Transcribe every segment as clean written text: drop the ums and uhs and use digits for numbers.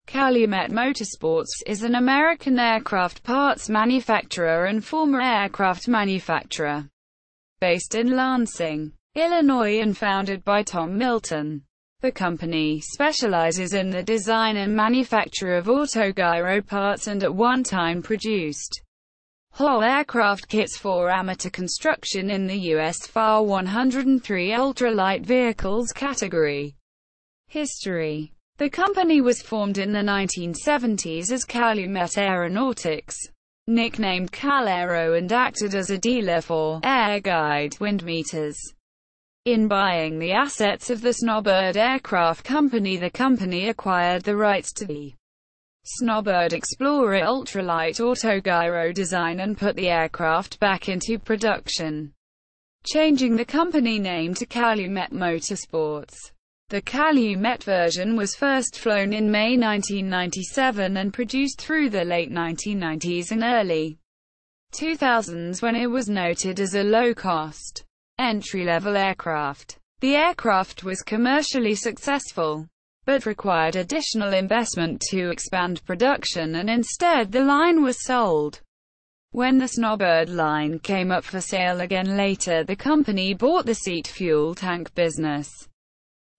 Calumet Motorsports is an American aircraft parts manufacturer and former aircraft manufacturer, based in Lansing, Illinois and founded by Tom Milton. The company specializes in the design and manufacture of autogyro parts and at one time produced whole aircraft kits for amateur construction in the U.S. FAR 103 Ultralight Vehicles category. History. The company was formed in the 1970s as Calumet Aeronautics, nicknamed Cal-Aero, and acted as a dealer for Air Guide wind meters. In buying the assets of the Snowbird Aircraft Company, the company acquired the rights to the Snowbird Explorer ultralight autogyro design and put the aircraft back into production, changing the company name to Calumet Motorsports. The Calumet version was first flown in May 1997 and produced through the late 1990s and early 2000s, when it was noted as a low-cost, entry-level aircraft. The aircraft was commercially successful, but required additional investment to expand production, and instead the line was sold. When the Snowbird line came up for sale again later, the company bought the seat fuel tank business,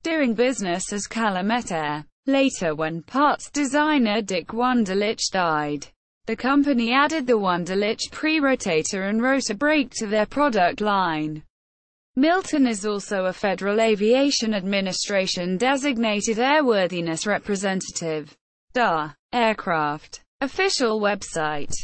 doing business as Calumet Air. Later, when parts designer Dick Wunderlich died, the company added the Wunderlich pre-rotator and rotor brake to their product line. Milton is also a Federal Aviation Administration designated airworthiness representative. DA. Aircraft. Official website.